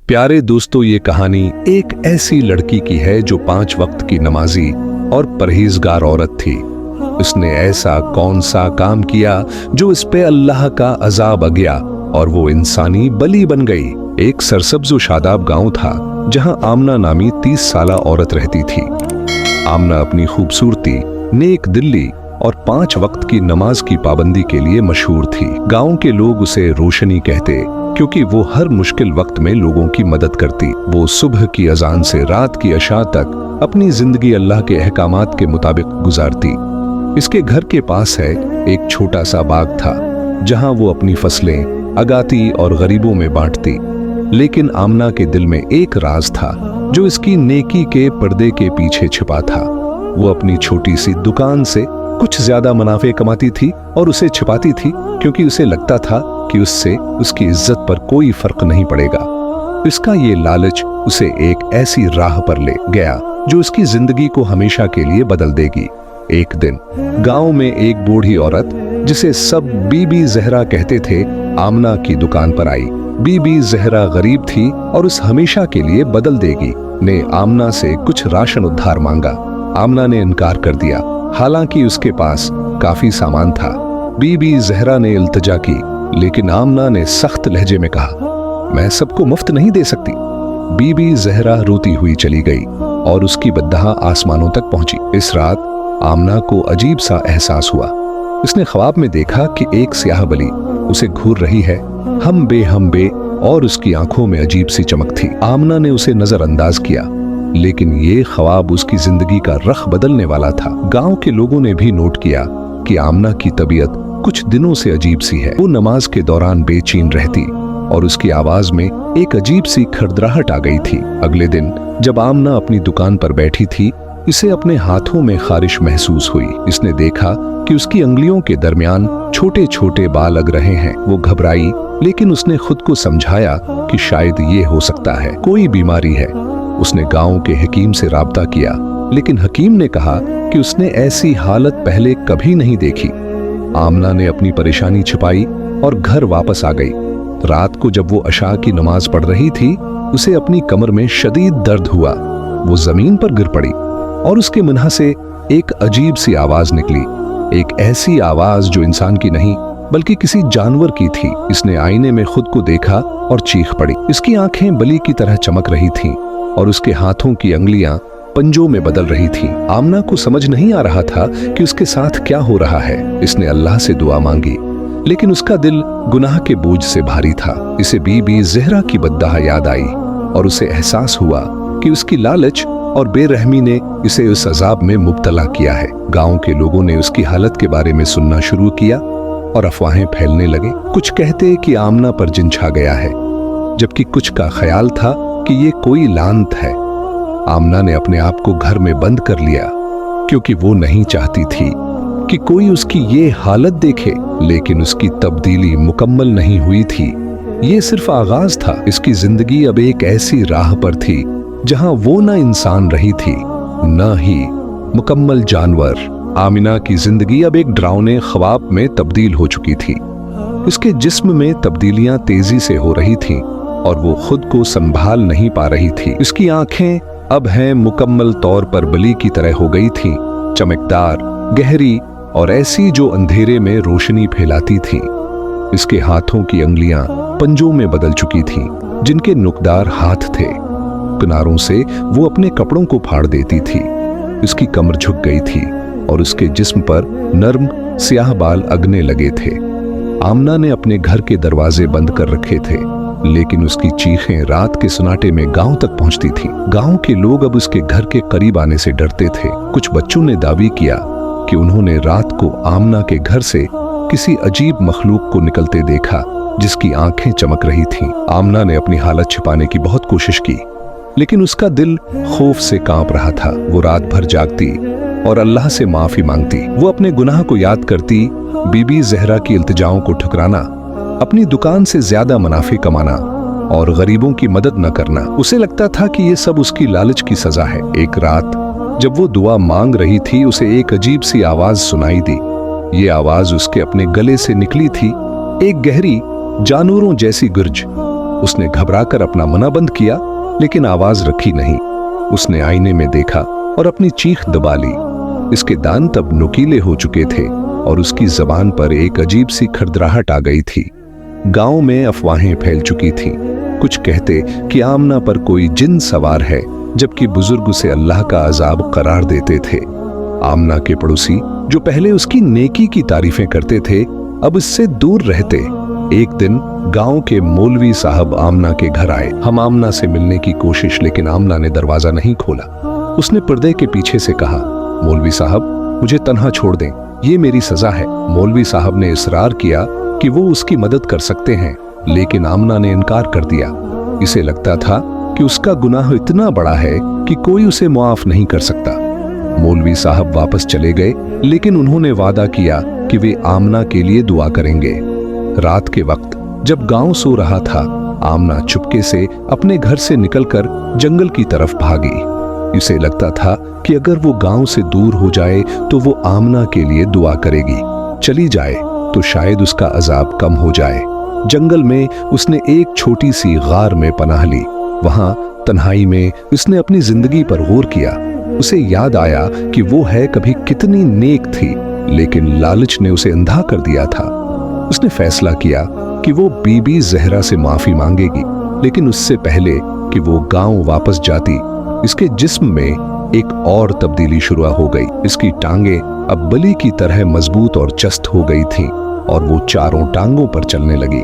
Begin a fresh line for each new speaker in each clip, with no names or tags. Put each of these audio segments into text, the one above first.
प्यारे दोस्तों, ये कहानी एक ऐसी लड़की की है जो 5 वक्त की नमाजी और परहेजगार औरत थी। उसने ऐसा कौन सा काम किया जो इस पे अल्लाह का अजाब आ गया और वो इंसानी बलि बन गई। एक सरसब्ज व शादाब गांव था जहां आमना नामी 30 साला औरत रहती थी। आमना अपनी खूबसूरती, नेक दिल्ली और 5 वक्त की नमाज की पाबंदी के लिए मशहूर थी। गांव के लोग उसे रोशनी कहते क्योंकि वो हर मुश्किल वक्त में लोगों की मदद करती। वो सुबह की अजान से रात की अशा तक अपनी जिंदगी अल्लाह के अहकामात के मुताबिक गुजारती। इसके घर के पास है एक छोटा सा बाग था जहां वो अपनी फसलें अगाती और गरीबों में बांटती। लेकिन आमना के दिल में एक राज था जो इसकी नेकी के पर्दे के पीछे छिपा था। वो अपनी छोटी सी दुकान से कुछ ज्यादा मुनाफे कमाती थी और उसे छिपाती थी क्योंकि उसे लगता था कि उससे उसकी इज्जत पर कोई फर्क नहीं पड़ेगा। इसका ये लालच उसे एक ऐसी राह पर ले गया जो उसकी जिंदगी को हमेशा के लिए बदल देगी। एक दिन गांव में एक बूढ़ी औरत जिसे सब बीबी जहरा कहते थे, आमना की दुकान पर आई। बीबी जहरा गरीब थी और उस हमेशा के लिए बदल देगी ने आमना से कुछ राशन उधार मांगा। आमना ने इनकार कर दिया, हालांकि उसके पास काफी सामान था। बीबी जहरा ने इल्तिजा की, लेकिन आमना ने सख्त लहजे में कहा, मैं सबको मुफ्त नहीं दे सकती। बीबी जहरा रोती हुई चली गई और उसकी बद्दुआ आसमानों तक पहुंची। इस रात आमना को अजीब सा एहसास हुआ। उसने ख्वाब में देखा कि एक स्याह बली उसे घूर रही है, हम बे और उसकी आंखों में अजीब सी चमक थी। आमना ने उसे नजरअंदाज किया, लेकिन ये ख्वाब उसकी जिंदगी का रख बदलने वाला था। गांव के लोगों ने भी नोट किया कि आमना की तबीयत कुछ दिनों से अजीब सी है। वो नमाज के दौरान बेचैन रहती और उसकी आवाज में एक अजीब सी खड़खड़ाहट आ गई थी। अगले दिन जब आमना अपनी दुकान पर बैठी थी, इसे अपने हाथों में खारिश महसूस हुई। इसने देखा कि उसकी अंगुलियों के दरमियान छोटे छोटे बाल लग रहे हैं। वो घबराई, लेकिन उसने खुद को समझाया कि शायद ये हो सकता है कोई बीमारी है। उसने गांव के हकीम से राब्ता किया, लेकिन हकीम ने कहा कि उसने ऐसी हालत पहले कभी नहीं देखी। आमना ने अपनी परेशानी छिपाई और घर वापस आ गई। रात को जब वो अशा की नमाज पढ़ रही थी, उसे अपनी कमर में शदीद दर्द हुआ। वो जमीन पर गिर पड़ी और उसके मुंह से एक अजीब सी आवाज निकली, एक ऐसी आवाज जो इंसान की नहीं बल्कि किसी जानवर की थी। इसने आईने में खुद को देखा और चीख पड़ी। इसकी आंखें बलि की तरह चमक रही थीं और उसके हाथों की अंगुलियां पंजों में बदल रही थी। आमना को समझ नहीं आ रहा था कि उसके साथ क्या हो रहा है। इसने अल्लाह से दुआ मांगी, लेकिन उसका दिल गुनाह के बोझ से भारी था। इसे बीबी जहरा की बद्दुआ याद आई और उसे एहसास हुआ कि उसकी लालच और बेरहमी ने इसे उस अजाब में मुब्तला किया है। गांव के लोगों ने उसकी हालत के बारे में सुनना शुरू किया और अफवाहें फैलने लगे। कुछ कहते कि आमना पर जिन छा गया है, जबकि कुछ का ख्याल था कि ये कोई लानत है। आमना ने अपने आप को घर में बंद कर लिया क्योंकि वो नहीं चाहती थी कि कोई उसकी ये हालत देखे। लेकिन उसकी तब्दीली मुकम्मल नहीं हुई थी, ये सिर्फ आगाज था। इसकी जिंदगी अब एक ऐसी राह पर थी जहां वो न इंसान रही थी, न ही मुकम्मल जानवर। आमिना की जिंदगी अब एक डरावने ख्वाब में तब्दील हो चुकी थी। इसके जिस्म में तब्दीलियां तेजी से हो रही थीं और वो खुद को संभाल नहीं पा रही थी। इसकी आंखें अब हैं मुकम्मल तौर पर बलि की तरह हो गई थीं, चमकदार, गहरी और ऐसी जो अंधेरे में रोशनी फैलाती थीं। इसके हाथों की अंगुलियां पंजों में बदल चुकी थीं, जिनके नुकदार हाथ थे। किनारों से वो अपने कपड़ों को फाड़ देती थी। इसकी कमर झुक गई थी और उसके जिस्म पर नर्म स्याह बाल अगने लगे थे। आमना ने अपने घर के दरवाजे बंद कर रखे थे, लेकिन उसकी चीखें रात के सुनाटे में गांव तक पहुंचती थीं। गांव के लोग अब उसके घर के करीब आने से डरते थे। कुछ बच्चों ने दावी किया कि उन्होंने रात को आमना के घर से किसी अजीब मखलूक को निकलते देखा जिसकी आंखें चमक रही थीं। आमना ने अपनी हालत छिपाने की बहुत कोशिश की, लेकिन उसका दिल खौफ से कांप रहा था। वो रात भर जागती और अल्लाह से माफी मांगती। वो अपने गुनाह को याद करती, बीबी जहरा की इल्तिजाओं को ठुकराना, अपनी दुकान से ज्यादा मुनाफे कमाना और गरीबों की मदद न करना। उसे लगता था कि ये सब उसकी लालच की सजा है। एक रात जब वो दुआ मांग रही थी, उसे एक अजीब सी आवाज सुनाई दी। ये आवाज उसके अपने गले से निकली थी, एक गहरी जानवरों जैसी गुर्ज। उसने घबराकर अपना मना बंद किया, लेकिन आवाज रखी नहीं। उसने आईने में देखा और अपनी चीख दबा ली। इसके दांत अब नुकीले हो चुके थे और उसकी जबान पर एक अजीब सी खड़खड़ाहट आ गई थी। गांव में अफवाहें फैल चुकी थीं। कुछ कहते कि आमना पर कोई जिन सवार है, जबकि बुजुर्ग उसे अल्लाह का अजाब करार देते थे। आमना के पड़ोसी, जो पहले उसकी नेकी की तारीफें करते थे, अब इससे दूर रहते। एक दिन गांव के मौलवी साहब आमना के घर आए। हम आमना से मिलने की कोशिश, लेकिन आमना ने दरवाजा नहीं खोला। उसने पर्दे के पीछे से कहा, मौलवी साहब, मुझे तन्हा छोड़ दें, ये मेरी सजा है। मौलवी साहब ने इसरार किया कि वो उसकी मदद कर सकते हैं, लेकिन आमना ने इनकार कर दिया। इसे लगता था कि उसका गुनाह इतना बड़ा है कि कोई उसे मुआफ नहीं कर सकता। मौलवी साहब वापस चले गए, लेकिन उन्होंने वादा किया कि वे आमना के लिए दुआ करेंगे। रात के वक्त जब गांव सो रहा था, आमना चुपके से अपने घर से निकलकर जंगल की तरफ भागी। इसे लगता था कि अगर वो गांव से दूर हो जाए तो वो आमना के लिए दुआ करेगी। चली जाए तो शायद उसका अजाब कम हो जाए। जंगल में उसने एक छोटी सी गार में पनाह ली। वहां तन्हाई में उसने अपनी जिंदगी पर गौर किया। उसे याद आया कि वो है कभी कितनी नेक थी, लेकिन लालच ने उसे अंधा कर दिया था। उसने फैसला किया कि वो बीबी जहरा से माफी मांगेगी, लेकिन उससे पहले कि वो गांव वापस जाती, इसके जिस्म में एक और तब्दीली शुरू हो गई। इसकी टांगे अब बलि की तरह मजबूत और चस्त हो गई थीं और वो चारों टांगों पर चलने लगी।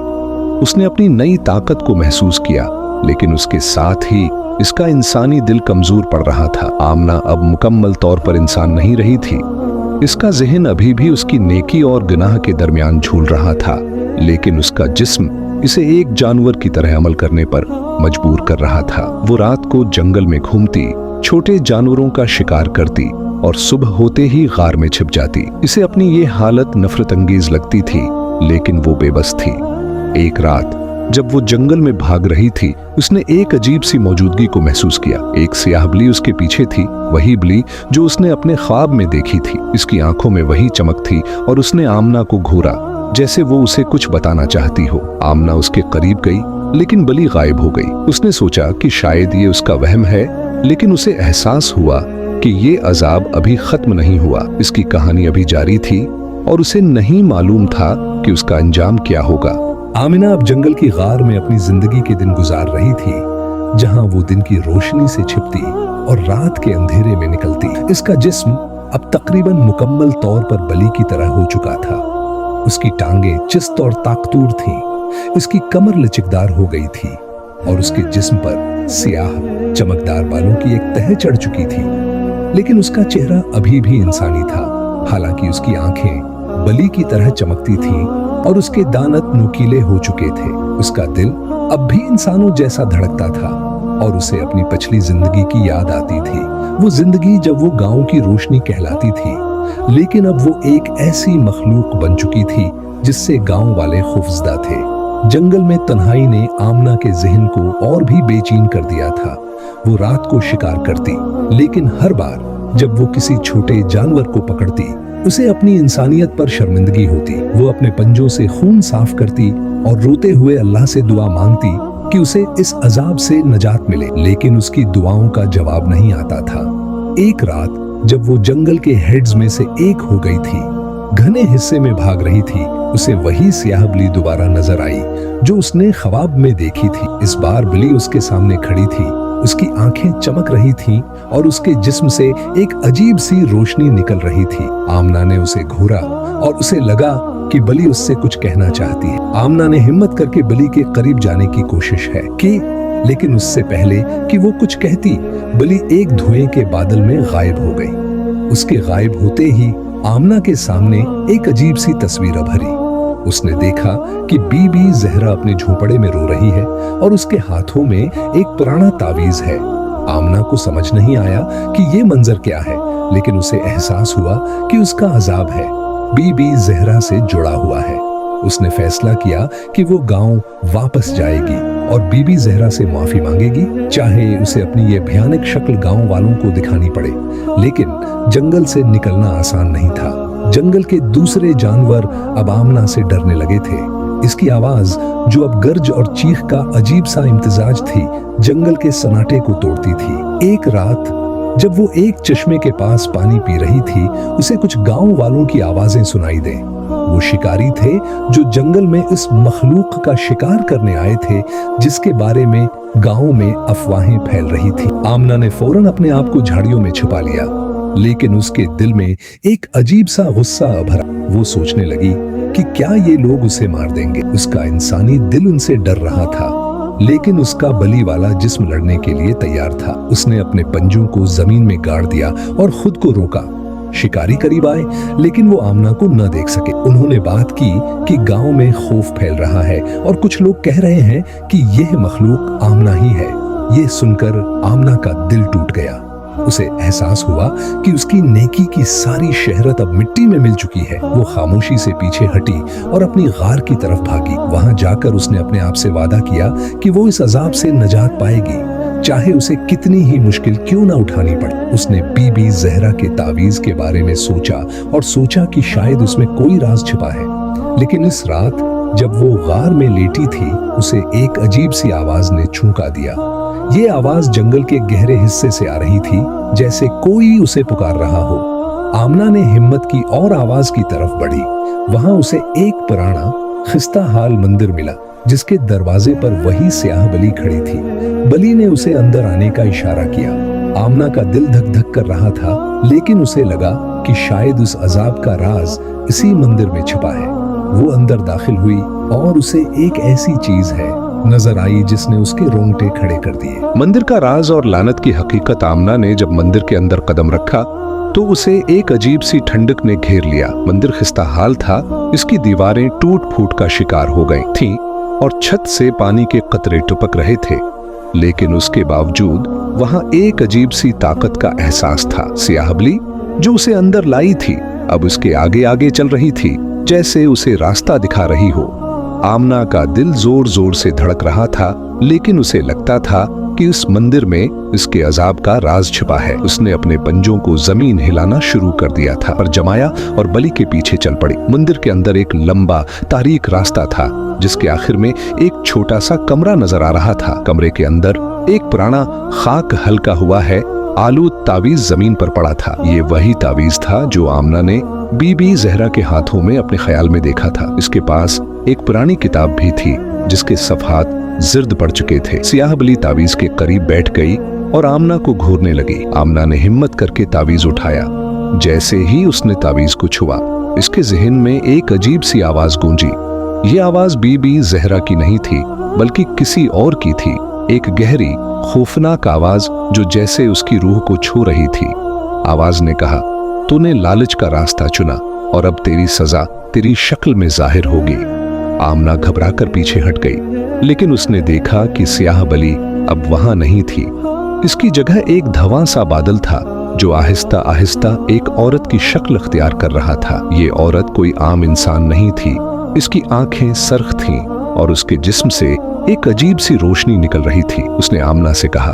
उसने अपनी नई ताकत को महसूस किया, लेकिन उसके साथ ही इसका इंसानी दिल कमजोर पड़ रहा था। आमना अब मुकम्मल तौर पर इंसान नहीं रही थी। इसका ज़हन अभी भी उसकी नेकी और गुनाह के दरमियान झूल रहा था, लेकिन उसका जिस्म इसे एक जानवर की तरह अमल करने पर मजबूर कर रहा था। वो रात को जंगल में घूमती, छोटे जानवरों का शिकार करती और सुबह होते ही गार में छिप जाती। इसे अपनी ये हालत नफरत अंगेज लगती थी, लेकिन वो बेबस थी। एक रात जब वो जंगल में भाग रही थी, उसने एक अजीब सी मौजूदगी को महसूस किया। एक सियाह बिल्ली उसके पीछे थी, वही बिल्ली जो उसने अपने ख्वाब में देखी थी। इसकी आंखों में वही चमक थी और उसने आमना को घूरा, जैसे वो उसे कुछ बताना चाहती हो। आमना उसके करीब गई, लेकिन बिल्ली गायब हो गई। उसने सोचा कि शायद ये उसका वहम है, लेकिन उसे एहसास हुआ कि ये अजाब अभी खत्म नहीं हुआ। इसकी कहानी अभी जारी थी और उसे नहीं मालूम था कि उसका अंजाम क्या होगा। आमिना अब जंगल की गार में अपनी जिंदगी के दिन गुजार रही थी, जहां वो दिन की रोशनी से छिपती और रात के अंधेरे में निकलती। इसका जिस्म अब तकरीबन मुकम्मल तौर पर बलि की तरह हो चुका था। उसकी टांगे चुस्त और ताकतूर थीं। इसकी कमर लचकदार हो गई थी और उसके जिस्म पर सियाह चमकदार बालों की एक तह चढ़ चुकी थी। लेकिन उसका चेहरा अभी भी इंसानी था। हालांकि उसकी आंखें बलि की तरह चमकती थीं और उसके दांत नुकीले हो चुके थे। उसका दिल अब भी इंसानों जैसा धड़कता था और उसे अपनी पिछली जिंदगी की याद आती थी। वो जिंदगी जब वो गांव की रोशनी कहलाती थी, लेकिन अब वो एक ऐसी मखलूक बन चुकी थी जिससे गांव वाले खौफजदा थे। जंगल में तन्हाई ने आमना के जहन को और भी बेचैन कर दिया था। वो रात को शिकार करती, लेकिन हर बार जब वो किसी छोटे जानवर को पकड़ती, उसे अपनी इंसानियत पर शर्मिंदगी होती। वो अपने पंजों से खून साफ करती और रोते हुए अल्लाह से दुआ मांगती कि उसे इस अजाब से नजात मिले, लेकिन उसकी दुआओं का जवाब नहीं आता था। एक रात जब वो जंगल के हेड्स में से एक हो गई थी, घने हिस्से में भाग रही थी, उसे वही सियाह बिल्ली दोबारा नजर आई जो उसने ख्वाब में देखी थी। इस बार बिल्ली उसके सामने खड़ी थी। उसकी आंखें चमक रही थीं और उसके जिस्म से एक अजीब सी रोशनी निकल रही थी। आमना ने उसे घूरा और उसे लगा कि बलि उससे कुछ कहना चाहती है। आमना ने हिम्मत करके बलि के करीब जाने की कोशिश की, लेकिन उससे पहले कि वो कुछ कहती, बलि एक धुएं के बादल में गायब हो गई। उसके गायब होते ही आमना के सामने एक अजीब सी तस्वीर उभरी। उसने देखा कि बीबी जहरा अपने झोंपड़े में रो रही है और उसके हाथों में एक पुराना तावीज है। आमना को समझ नहीं आया कि ये मंजर क्या है, लेकिन उसे एहसास हुआ कि उसका अजाब है, बीबी जहरा से जुड़ा हुआ है। उसने फैसला किया कि वो गांव वापस जाएगी और बीबी जहरा से माफी मांगेगी, चाहे उसे अपनी ये भयानक शक्ल गांव वालों को दिखानी पड़े। लेकिन जंगल से निकलना आसान नहीं था। जंगल के दूसरे जानवर अब आमना से डरने लगे थे। اس کی آواز جو اب گرج اور چیخ کا عجیب سا امتزاج تھی، جنگل کے سناٹے کو توڑتی تھی۔ ایک رات جب وہ ایک چشمے کے پاس پانی پی رہی تھی، اسے کچھ گاؤں والوں کی آوازیں سنائی دیں۔ وہ شکاری تھے جو جنگل میں اس مخلوق کا شکار کرنے آئے تھے جس کے بارے میں گاؤں میں افواہیں پھیل رہی تھی۔ آمنہ نے فوراً اپنے آپ کو جھاڑیوں میں چھپا لیا، لیکن اس کے دل میں ایک عجیب سا غصہ ابھرا۔ وہ سوچنے لگی کہ کیا یہ لوگ اسے مار دیں گے؟ اس کا انسانی دل ان سے ڈر رہا تھا، لیکن اس کا بلی والا جسم لڑنے کے لیے تیار تھا۔ اس نے اپنے پنجوں کو زمین میں گاڑ دیا اور خود کو روکا۔ شکاری قریب آئے لیکن وہ آمنہ کو نہ دیکھ سکے۔ انہوں نے بات کی کہ گاؤں میں خوف پھیل رہا ہے اور کچھ لوگ کہہ رہے ہیں کہ یہ مخلوق آمنہ ہی ہے۔ یہ سن کر آمنہ کا دل ٹوٹ گیا۔ اسے احساس ہوا کہ اس کی نیکی کی ساری شہرت اب مٹی میں مل چکی ہے۔ وہ خاموشی سے پیچھے ہٹی اور اپنی غار کی طرف بھاگی۔ وہاں جا کر اس نے اپنے آپ سے وعدہ کیا کہ وہ اس عذاب سے نجات پائے گی، چاہے اسے کتنی ہی مشکل کیوں نہ اٹھانی پڑے۔ اس نے بی بی زہرا کے تعویذ کے بارے میں سوچا اور سوچا کہ شاید اس میں کوئی راز چھپا ہے۔ لیکن اس رات جب وہ غار میں لیٹی تھی، اسے ایک عجیب سی آواز نے چھونکا دیا۔ یہ آواز جنگل کے گہرے حصے سے آ رہی تھی، جیسے کوئی اسے پکار رہا ہو۔ آمنہ نے ہمت کی اور آواز کی طرف بڑھی۔ وہاں اسے ایک پرانا خستہ حال مندر ملا جس کے دروازے پر وہی سیاہ بلی کھڑی تھی۔ بلی نے اسے اندر آنے کا اشارہ کیا۔ آمنہ کا دل دھک دھک کر رہا تھا، لیکن اسے لگا کہ شاید اس عذاب کا راز اسی مندر میں چھپا ہے۔ وہ اندر داخل ہوئی اور اسے ایک ایسی چیز ہے نظر آئی جس نے اس کے رونگٹے کھڑے کر دیے۔ مندر کا راز اور لعنت کی حقیقت آمنہ نے جب مندر کے اندر قدم رکھا تو اسے ایک عجیب سی ٹھنڈک نے گھیر لیا۔ مندر خستہ حال تھا، اس کی دیواریں ٹوٹ پھوٹ کا شکار ہو گئی تھیں اور چھت سے پانی کے قطرے ٹپک رہے تھے، لیکن اس کے باوجود وہاں ایک عجیب سی طاقت کا احساس تھا۔ سیاہ بلی جو اسے اندر لائی تھی اب اس کے آگے آگے چل رہی تھی، جیسے اسے راستہ دکھا رہی ہو۔ آمنہ کا دل زور زور سے دھڑک رہا تھا، لیکن اسے لگتا تھا کہ اس مندر میں اس کے عذاب کا راز چھپا ہے۔ اس نے اپنے پنجوں کو زمین ہلانا شروع کر دیا تھا پر جمایا اور بلی کے پیچھے چل پڑی۔ مندر کے اندر ایک لمبا تاریک راستہ تھا جس کے آخر میں ایک چھوٹا سا کمرہ نظر آ رہا تھا۔ کمرے کے اندر ایک پرانا خاک ہلکا ہوا ہے آلود تعویذ زمین پر پڑا تھا۔ یہ وہی تعویذ تھا جو آمنہ نے بی بی زہرا کے ہاتھوں میں اپنے خیال میں دیکھا تھا۔ اس کے پاس ایک پرانی کتاب بھی تھی جس کے صفحات زرد پڑ چکے تھے۔ سیاہ بلی تعویذ کے قریب بیٹھ گئی اور آمنہ کو گھورنے لگی۔ آمنہ نے ہمت کر کے تعویذ اٹھایا۔ جیسے ہی اس نے تعویذ کو چھوا، اس کے ذہن میں ایک عجیب سی آواز گونجی۔ یہ آواز بی بی زہرا کی نہیں تھی بلکہ کسی اور کی تھی، ایک گہری خوفناک آواز جو جیسے اس کی روح کو چھو رہی تھی۔ آواز نے کہا، تو نے لالچ کا راستہ چنا اور اب تیری سزا تیری شکل میں ظاہر ہوگی۔ آمنہ گھبرا کر پیچھے ہٹ گئی، لیکن اس نے دیکھا کہ سیاہ بلی اب وہاں نہیں تھی۔ اس کی جگہ ایک دھواں سا بادل تھا جو آہستہ آہستہ ایک عورت کی شکل اختیار کر رہا تھا۔ یہ عورت کوئی عام انسان نہیں تھی، اس کی آنکھیں سرخ تھیں اور اس کے جسم سے ایک عجیب سی روشنی نکل رہی تھی۔ اس نے آمنہ سے کہا،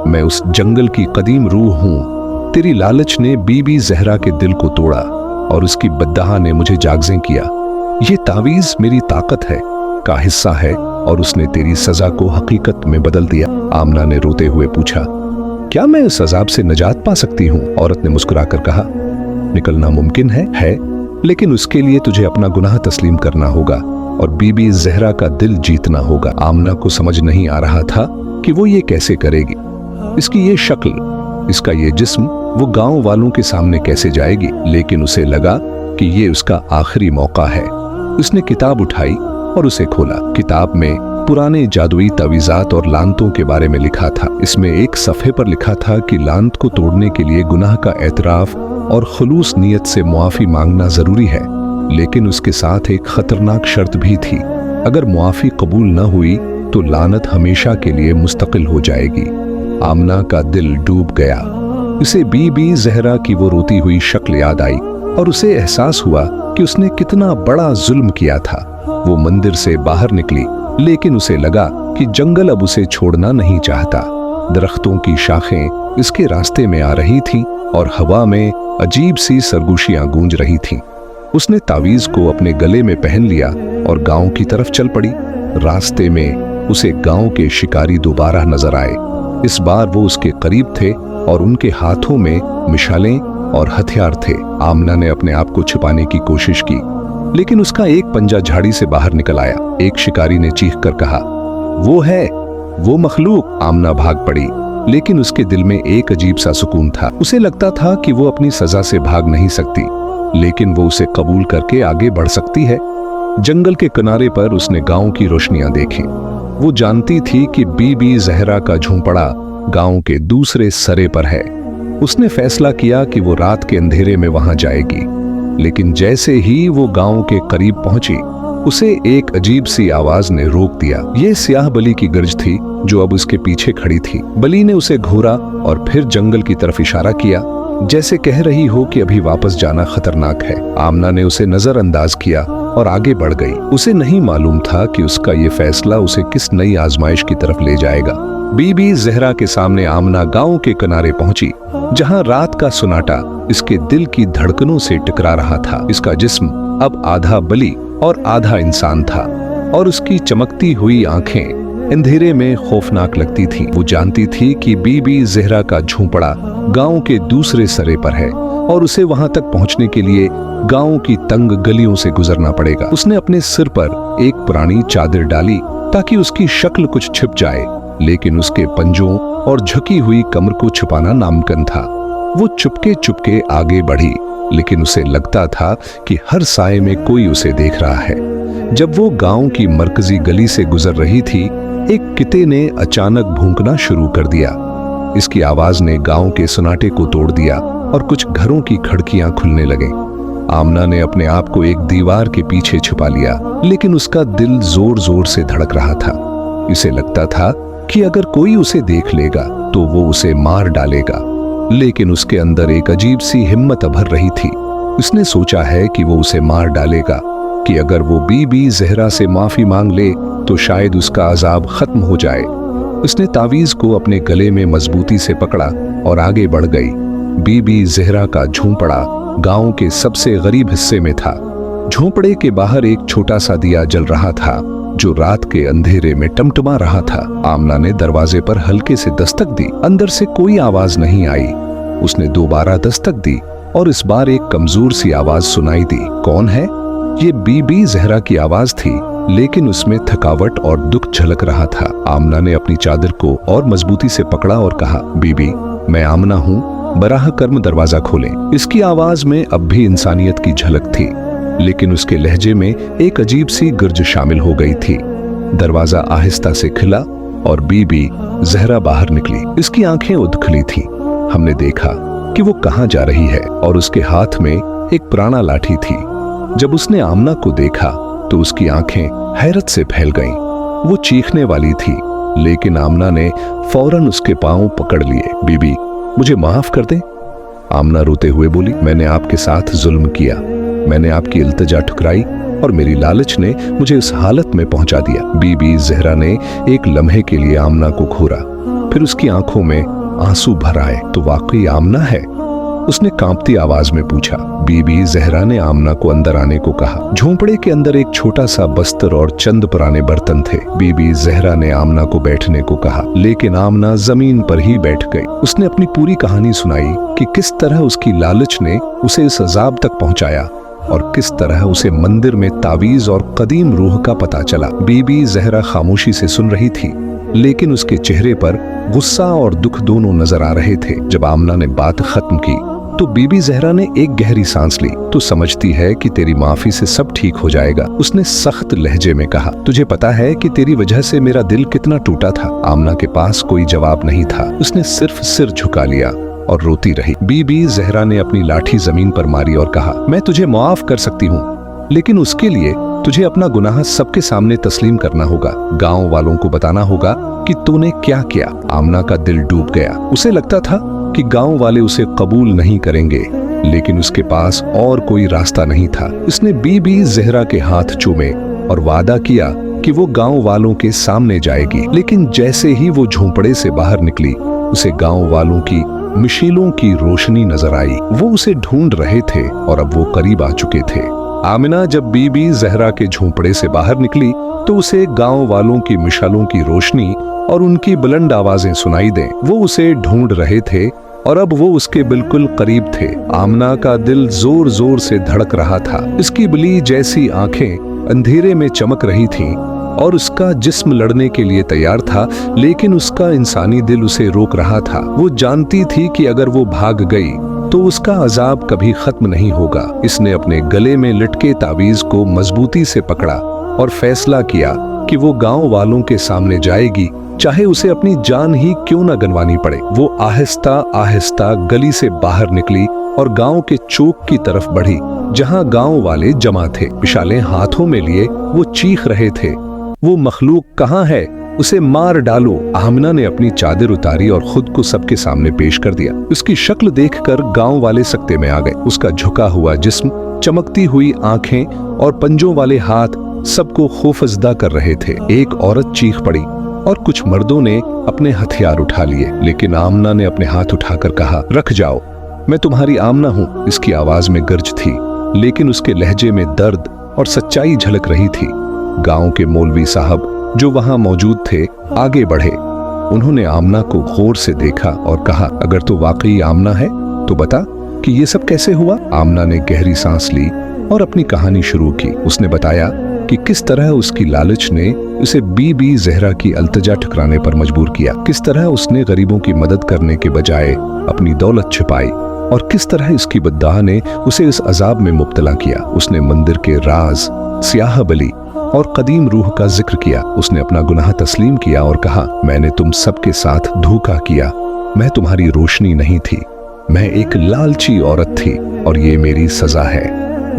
میں اس جنگل کی قدیم روح ہوں، تیری لالچ نے بی بی زہرا کے دل کو توڑا اور اس کی بددہا نے مجھے جاگزیں کیا۔ یہ تعویذ میری طاقت ہے کا حصہ ہے اور اس نے تیری سزا کو حقیقت میں بدل دیا۔ آمنہ نے روتے ہوئے پوچھا، کیا میں اس عذاب سے نجات پا سکتی ہوں؟ عورت نے مسکرا کر کہا، نکلنا ممکن ہے لیکن اس کے لیے تجھے اپنا گناہ تسلیم کرنا ہوگا اور بی بی زہرا کا دل جیتنا ہوگا۔ آمنہ کو سمجھ نہیں آ رہا تھا کہ وہ یہ کیسے کرے گی۔ اس کی یہ شکل، اس کا یہ جسم وہ گاؤں والوں کے سامنے کیسے جائے گی؟ لیکن اسے لگا کہ یہ اس کا آخری موقع ہے۔ اس نے کتاب اٹھائی اور اسے کھولا۔ کتاب میں پرانے جادوئی تعویذات اور لعنتوں کے بارے میں لکھا تھا۔ اس میں ایک صفحے پر لکھا تھا کہ لعنت کو توڑنے کے لیے گناہ کا اعتراف اور خلوص نیت سے معافی مانگنا ضروری ہے، لیکن اس کے ساتھ ایک خطرناک شرط بھی تھی۔ اگر معافی قبول نہ ہوئی تو لعنت ہمیشہ کے لیے مستقل ہو جائے گی۔ آمنہ کا دل ڈوب گیا۔ اسے بی بی زہرا کی وہ روتی ہوئی شکل یاد آئی اور اسے احساس ہوا کہ اس نے کتنا بڑا ظلم کیا تھا۔ وہ مندر سے باہر نکلی، لیکن اسے لگا کہ جنگل اب اسے چھوڑنا نہیں چاہتا۔ درختوں کی شاخیں اس کے راستے میں آ رہی تھیں اور ہوا میں عجیب سی سرگوشیاں گونج رہی تھیں۔ उसने तावीज को अपने गले में पहन लिया और गांव की तरफ चल पड़ी। रास्ते में उसे गांव के शिकारी दोबारा नजर आए। इस बार वो उसके करीब थे और उनके हाथों में मिशालें और हथियार थे। आमना ने अपने आप को छिपाने की कोशिश की, लेकिन उसका एक पंजा झाड़ी से बाहर निकल आया। एक शिकारी ने चीख कर कहा, वो है, वो मखलूक। आमना भाग पड़ी, लेकिन उसके दिल में एक अजीब सा सुकून था। उसे लगता था कि वो अपनी सजा से भाग नहीं सकती, लेकिन वो उसे कबूल करके आगे बढ़ सकती है। जंगल के किनारे पर उसने गांव की रोशनियां देखी। वो जानती थी कि बीबी जहरा का झोंपड़ा गांव के दूसरे सरे पर है। उसने फैसला किया कि वो रात के अंधेरे में वहां जाएगी, लेकिन जैसे ही वो गांव के करीब पहुंची, उसे एक अजीब सी आवाज ने रोक दिया। ये स्याह बली की गर्ज थी जो अब उसके पीछे खड़ी थी। बली ने उसे घूरा और फिर जंगल की तरफ इशारा किया, जैसे कह रही हो कि अभी वापस जाना खतरनाक है। आमना ने उसे नजरअंदाज किया और आगे बढ़ गई। उसे नहीं मालूम था कि उसका ये फैसला उसे किस नई आजमाइश की तरफ ले जाएगा। बीबी जहरा के सामने आमना गांव के किनारे पहुंची, जहां रात का सुनाटा इसके दिल की धड़कनों से टकरा रहा था। इसका जिस्म अब आधा बली और आधा इंसान था, और उसकी चमकती हुई आंखें अंधेरे में खौफनाक लगती थीं। वो जानती थी कि बीबी जहरा का झोंपड़ा गांव के दूसरे सरे पर है और उसे वहां तक पहुंचने के लिए गांव की तंग गलियों से गुजरना पड़ेगा। उसने अपने सिर पर एक पुरानी चादर डाली ताकि उसकी शक्ल कुछ छिप जाए, लेकिन उसके पंजों और झुकी हुई कमर को छुपाना नामुमकिन था। वो चुपके चुपके आगे बढ़ी, लेकिन उसे लगता था कि हर साए में कोई उसे देख रहा है। जब वो गांव की मरकजी गली से गुजर रही थी, एक किते ने अचानक भौंकना शुरू कर दिया। इसकी आवाज ने गांव के सन्नाटे को तोड़ दिया और कुछ घरों की खिड़कियां खुलने लगे। आमना ने अपने आप को एक दीवार के पीछे छुपा लिया, लेकिन उसका दिल जोर जोर से धड़क रहा था। इसे लगता था कि अगर कोई उसे देख लेगा तो वो उसे मार डालेगा, लेकिन उसके अंदर एक अजीब सी हिम्मत भर रही थी। उसने सोचा है कि वो उसे मार डालेगा, कि अगर वो बीबी जहरा से माफी मांग ले तो शायद उसका अजाब खत्म हो जाए। उसने तावीज को अपने गले में मजबूती से पकड़ा और आगे बढ़ गई। बीबी जहरा का झोंपड़ा गांव के सबसे गरीब हिस्से में था। झोंपड़े के बाहर एक छोटा सा दिया जल रहा था, जो रात के अंधेरे में टमटमा रहा था। आमना ने दरवाजे पर हल्के से दस्तक दी। अंदर से कोई आवाज नहीं आई। उसने दोबारा दस्तक दी और इस बार एक कमजोर सी आवाज सुनाई दी। कौन है? ये बीबी जहरा की आवाज थी, लेकिन उसमें थकावट और दुख झलक रहा था। आमना ने अपनी चादर को और मजबूती से पकड़ा और कहा, बीबी, मैं आमना हूँ, बराह कर्म दरवाजा खोलें। इसकी आवाज में अब भी इंसानियत की झलक थी, लेकिन उसके लहजे में एक अजीब सी गर्ज शामिल हो गई थी। दरवाजा आहिस्ता से खिला और बीबी जहरा बाहर निकली। इसकी आंखें उधखली थीं। हमने देखा कि वो कहां जा रही है और उसके हाथ में एक पुराना लाठी थी। जब उसने आमना को देखा तो उसकी आंखें हैरत से फैल गईं। वो चीखने वाली थी, लेकिन आमना ने फौरन उसके पांव पकड़ लिए। बीबी, मुझे माफ कर दें। आमना रोते हुए बोली, मैंने आपके साथ जुल्म किया, मैंने आपकी इल्तिजा ठुकराई और मेरी लालच ने मुझे इस हालत में पहुंचा दिया। बीबी जहरा ने एक लम्हे के लिए आमना को घूरा, फिर उसकी आंखों में आंसू भर आए। तो वाकई आमना है? उसने कांपती आवाज में पूछा। बीबी जहरा ने आमना को अंदर आने को कहा। झोंपड़े के अंदर एक छोटा सा बस्तर और चंद पुराने बर्तन थे। बीबी जहरा ने आमना को बैठने को कहा, लेकिन आमना जमीन पर ही बैठ गई। उसने अपनी पूरी कहानी सुनाई कि किस तरह उसकी लालच ने उसे इस अजाब तक पहुंचाया और किस तरह उसे मंदिर में तावीज और कदीम रूह का पता चला। बीबी जहरा खामोशी से सुन रही थी, लेकिन उसके चेहरे पर गुस्सा और दुख दोनों नजर आ रहे थे। जब आमना ने बात खत्म की तो बीबी जहरा ने एक गहरी सांस ली। तू समझती है कि तेरी माफी से सब ठीक हो जाएगा, उसने सख्त लहजे में कहा। तुझे पता है कि तेरी वजह से मेरा दिल कितना टूटा था। आमना के पास कोई जवाब नहीं था। उसने सिर्फ सिर झुका लिया और रोती रही। बीबी जहरा ने अपनी लाठी जमीन पर मारी और कहा, मैं तुझे माफ कर सकती हूँ, लेकिन उसके लिए तुझे अपना गुनाह सबके सामने तस्लीम करना होगा। गांव वालों को बताना होगा कि तूने क्या किया। आमना का दिल डूब गया। उसे लगता था कि गांव वाले उसे कबूल नहीं करेंगे, लेकिन उसके पास और कोई रास्ता नहीं था। उसने बीबी जहरा के हाथ चूमे और वादा किया कि वो गांव वालों के सामने जाएगी। लेकिन जैसे ही वो झोंपड़े से बाहर निकली, उसे गांव वालों की मिशीलों की रोशनी नजर आई। वो उसे ढूंढ रहे थे और अब वो करीब आ चुके थे। आमिना जब बीबी जहरा के झोंपड़े से बाहर निकली तो उसे गांव वालों की मिशालों की रोशनी और उनकी बुलंद आवाजें सुनाई दें। वो उसे ढूंढ रहे थे और अब वो उसके बिल्कुल करीब थे। आमना का दिल जोर जोर से धड़क रहा था। इसकी बली जैसी आंखें अंधेरे में चमक रही थीं और उसका जिस्म लड़ने के लिए तैयार था, लेकिन उसका इंसानी दिल उसे रोक रहा था। वो जानती थी कि अगर वो भाग गई तो उसका अजाब कभी खत्म नहीं होगा। इसने अपने गले में लटके तावीज को मजबूती से पकड़ा और फैसला किया कि वो गांव वालों के सामने जाएगी, चाहे उसे अपनी जान ही क्यों न गंवानी पड़े। वो आहिस्ता आहिस्ता गली से बाहर निकली और गांव के चौक की तरफ बढ़ी, जहां गांव वाले जमा थे। मिशालें हाथों में लिए वो चीख रहे थे, वो मखलूक कहाँ है, उसे मार डालो। आमिना ने अपनी चादर उतारी और खुद को सबके सामने पेश कर दिया। उसकी शक्ल देखकर गांव वाले सकते में आ गए। उसका झुका हुआ जिस्म, चमकती हुई आंखें और पंजों वाले हाथ सबको खौफजदा कर रहे थे। एक औरत चीख पड़ी और कुछ मर्दों ने अपने हथियार उठा लिए, लेकिन आमना ने अपने हाथ उठाकर कहा, रख जाओ, मैं तुम्हारी आमना हूँ। इसकी आवाज में गर्ज थी, लेकिन उसके लहजे में दर्द और सच्चाई झलक रही थी। गांव के मौलवी साहब जो वहां मौजूद थे आगे बढ़े। उन्होंने आमना को गौर से देखा और कहा, अगर तो वाकई आमना है तो बता कि ये सब कैसे हुआ। आमना ने गहरी सांस ली और अपनी कहानी शुरू की। उसने बताया कि किस तरह उसकी लालच ने उसे बीबी जहरा की अल्तजा ठुकराने पर मजबूर किया, किस तरह उसने गरीबों की मदद करने के बजाय अपनी दौलत छिपाई और किस तरह इसकी बद्दुआ ने उसे इस अजाब में मुब्तला किया। उसने मंदिर के राज, स्याह बली और कदीम रूह का जिक्र किया। उसने अपना गुनाह तस्लीम किया और कहा, मैंने तुम सबके साथ धोखा किया, मैं तुम्हारी रोशनी नहीं थी, मैं एक लालची औरत थी और ये मेरी सजा है।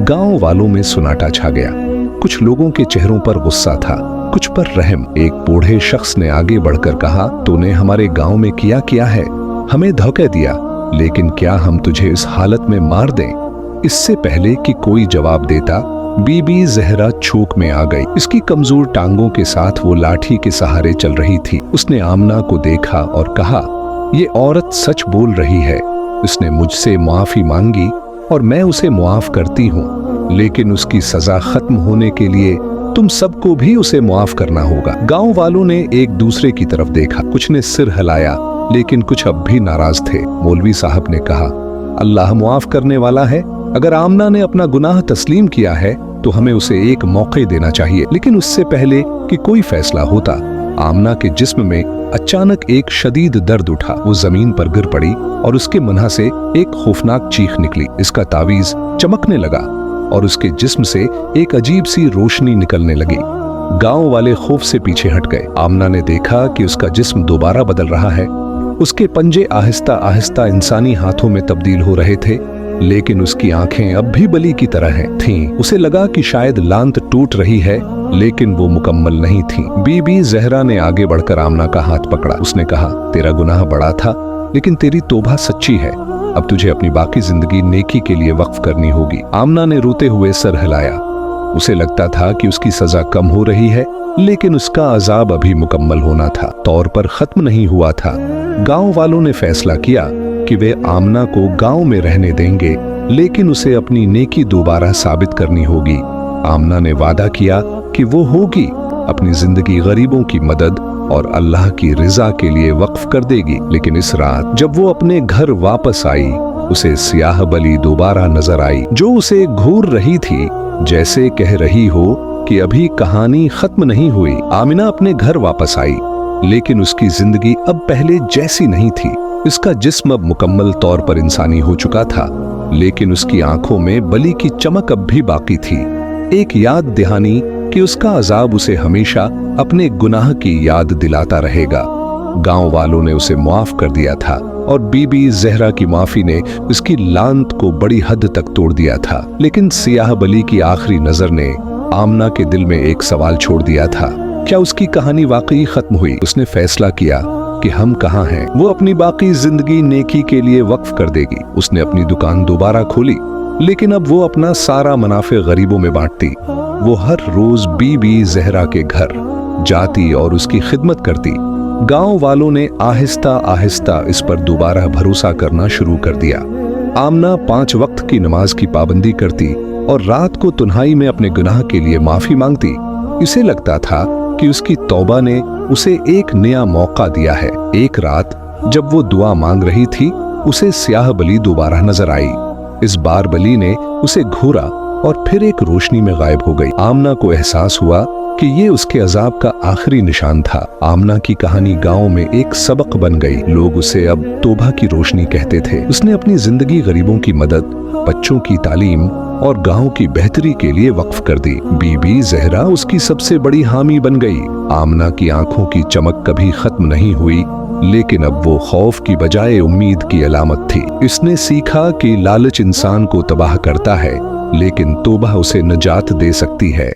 गांव वालों में सुनाटा छा गया। कुछ लोगों के चेहरों पर गुस्सा था, कुछ पर रहम। एक बूढ़े शख्स ने आगे बढ़कर कहा, तूने हमारे गांव में किया क्या है, हमें धोखा दिया, लेकिन क्या हम तुझे इस हालत में मार दें। इससे पहले कि कोई जवाब देता, बीबी जहरा चौक में आ गई। इसकी कमजोर टांगों के साथ वो लाठी के सहारे चल रही थी। उसने आमना को देखा और कहा, ये औरत सच बोल रही है, उसने मुझसे मुआफी मांगी और मैं उसे मुआफ करती हूँ, लेकिन उसकी सजा खत्म होने के लिए तुम सबको भी उसे मुआफ करना होगा। गांव वालों ने एक दूसरे की तरफ देखा, कुछ ने सिर हिलाया, लेकिन कुछ अब भी नाराज थे। मौलवी साहब ने कहा, अल्लाह मुआफ करने वाला है, अगर आमना ने अपना गुनाह तस्लीम किया है तो हमें उसे एक मौका देना चाहिए। लेकिन उससे पहले कि कोई फैसला होता, आमना के जिस्म में अचानक एक शदीद दर्द उठा। वो जमीन पर गिर पड़ी और उसके मुंह से एक खौफनाक चीख निकली। इसका तावीज चमकने लगा और उसके जिस्म से एक अजीब सी रोशनी निकलने लगी। गांव वाले खौफ से पीछे हट गए। आमना ने देखा कि उसका जिस्म दोबारा बदल रहा है। उसके पंजे आहिस्ता आहिस्ता इंसानी हाथों में तब्दील हो रहे थे, लेकिन उसकी आंखें अब भी बली की तरह थीं। उसे लगा कि शायद लांत टूट रही है, लेकिन वो मुकम्मल नहीं थी। बीबी जहरा ने आगे बढ़कर आमना का हाथ पकड़ा। उसने कहा, तेरा गुनाह बड़ा था, लेकिन तेरी तौबा सच्ची है। अब तुझे अपनी बाकी जिंदगी नेकी के लिए वक्फ करनी होगी। आमना ने रोते हुए सर हिलाया। उसे लगता था कि उसकी सजा कम हो रही है, लेकिन उसका अजाब अभी मुकम्मल होना था, तौर पर खत्म नहीं हुआ था। गांव वालों ने फैसला किया कि वे आमना को गांव में रहने देंगे, लेकिन उसे अपनी नेकी दोबारा साबित करनी होगी। आमना ने वादा किया कि वो होगी अपनी जिंदगी गरीबों की मदद और अल्लाह की रिजा के लिए वक्फ कर देगी। लेकिन इस रात जब वो अपने घर वापस आई, उसे स्याह बली दोबारा नजर आई, जो उसे घूर रही थी, जैसे कह रही हो कि अभी कहानी खत्म नहीं हुई। आमिना अपने घर वापस आई, लेकिन उसकी जिंदगी अब पहले जैसी नहीं थी। इसका जिस्म अब मुकम्मल तौर पर इंसानी हो चुका था, लेकिन उसकी आंखों में बली की चमक अब भी बाकी थी। एक याद दहानी कि उसका अजाब उसे हमेशा अपने गुनाह की याद दिलाता रहेगा। गांव वालों ने उसे माफ कर दिया था और बीबी जहरा की माफी ने उसकी लांत को बड़ी हद तक तोड़ दिया था। लेकिन सियाह बली की आखिरी नजर ने आमना के दिल में एक सवाल छोड़ दिया था, क्या उसकी कहानी वाकई खत्म हुई? उसने फैसला किया कि हम कहाँ हैं। वो अपनी बाकी जिंदगी नेकी के लिए वक्फ कर देगी। उसने अपनी दुकान दोबारा खोली, लेकिन अब वो अपना सारा मुनाफे गरीबों में बांटती। वो हर रोज बीबी जहरा के घर जाती और उसकी खिदमत करती। गांव वालों ने आहिस्ता आहिस्ता इस पर दोबारा भरोसा करना शुरू कर दिया। आमना 5 वक्त की नमाज की पाबंदी करती और रात को तन्हाई में अपने गुनाह के लिए माफी मांगती। इसे लगता था कि उसकी तौबा ने उसे एक नया मौका दिया है। एक रात जब वो दुआ मांग रही थी, उसे स्याह बली दोबारा नजर आई। इस बार बली ने उसे घूरा और फिर एक रोशनी में गायब हो गई। आमना को एहसास हुआ कि ये उसके अजाब का आखिरी निशान था। आमना की कहानी गांव में एक सबक बन गई। लोग उसे अब तोबा की रोशनी कहते थे। उसने अपनी जिंदगी गरीबों की मदद, बच्चों की तालीम और गांव की बेहतरी के लिए वक्फ कर दी। बीबी जहरा उसकी सबसे बड़ी हामी बन गई। आमना की आंखों की चमक कभी खत्म नहीं हुई, लेकिन अब वो खौफ की बजाय उम्मीद की अलामत थी। इसने सीखा कि लालच इंसान को तबाह करता है, लेकिन तौबा उसे निजात दे सकती है।